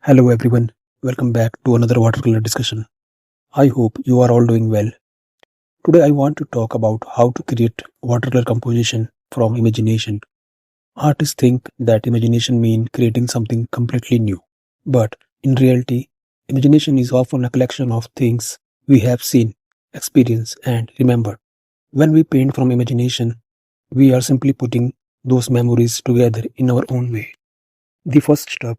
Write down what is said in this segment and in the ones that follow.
Hello everyone, welcome back to another watercolor discussion. I hope you are all doing well. Today I want to talk about how to create watercolor composition from imagination. Artists think that imagination means creating something completely new. But in reality, imagination is often a collection of things we have seen, experienced, and remembered. When we paint from imagination, we are simply putting those memories together in our own way. The first step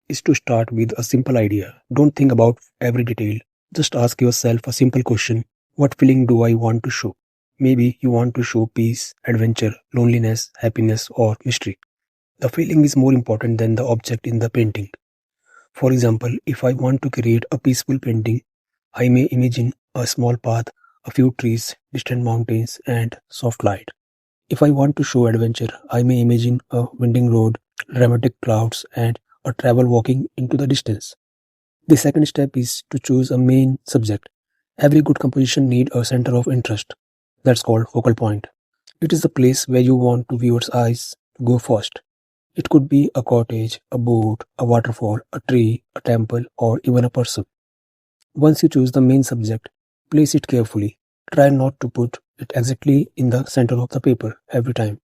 is to start with a simple idea. Don't think about every detail. Just ask yourself a simple question. What feeling do I want to show? Maybe you want to show peace, adventure, loneliness, happiness, or mystery. The feeling is more important than the object in the painting. For example, if I want to create a peaceful painting, I may imagine a small path, a few trees, distant mountains, and soft light. If I want to show adventure, I may imagine a winding road, dramatic clouds, and a travel walking into the distance. The second step is to choose a main subject. Every good composition needs a center of interest. That's called focal point. It is the place where you want the viewer's eyes to go first. It could be a cottage, a boat, a waterfall, a tree, a temple, or even a person. Once you choose the main subject, place it carefully. Try not to put it exactly in the center of the paper every time.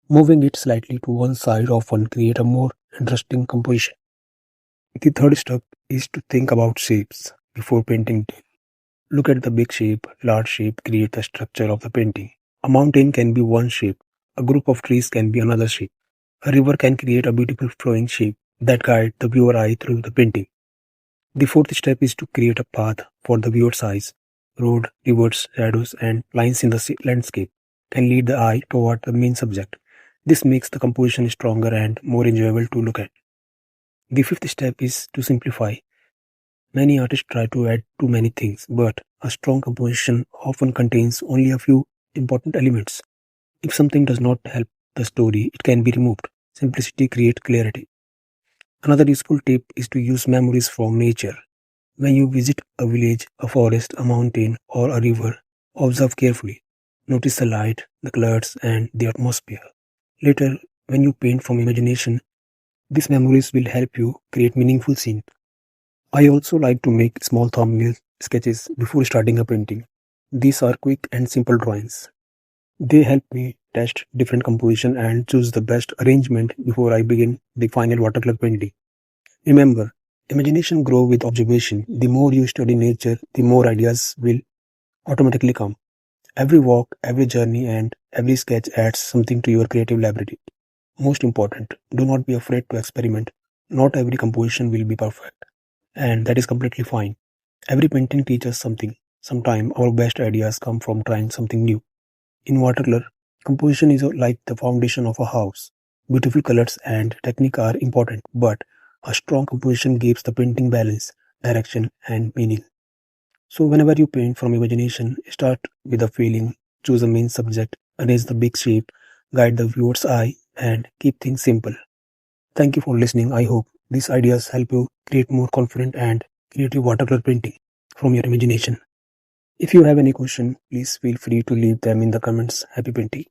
Moving it slightly to one side often create a more interesting composition. The third step is to think about shapes before painting. Look at the big shape, large shape create the structure of the painting. A mountain can be one shape, a group of trees can be another shape. A river can create a beautiful flowing shape that guide the viewer eye through the painting. The fourth step is to create a path for the viewer's eyes. Road, rivers, shadows, and lines in the landscape can lead the eye toward the main subject. This makes the composition stronger and more enjoyable to look at. The fifth step is to simplify. Many artists try to add too many things, but a strong composition often contains only a few important elements. If something does not help the story, it can be removed. Simplicity creates clarity. Another useful tip is to use memories from nature. When you visit a village, a forest, a mountain, or a river, observe carefully. Notice the light, the colors, and the atmosphere. Later, when you paint from imagination, these memories will help you create meaningful scenes. I also like to make small thumbnail sketches before starting a painting. These are quick and simple drawings. They help me test different composition and choose the best arrangement before I begin the final watercolor painting. Remember, imagination grows with observation. The more you study nature, the more ideas will automatically come. Every walk, every journey, and every sketch adds something to your creative library. Most important, do not be afraid to experiment. Not every composition will be perfect, and that is completely fine. Every painting teaches something. Sometimes our best ideas come from trying something new. In watercolor, composition is like the foundation of a house. Beautiful colors and technique are important, but a strong composition gives the painting balance, direction, and meaning. So, whenever you paint from imagination, start with a feeling, choose a main subject, arrange the big shape, guide the viewer's eye, and keep things simple. Thank you for listening. I hope these ideas help you create more confident and creative watercolor painting from your imagination. If you have any question, please feel free to leave them in the comments. Happy painting.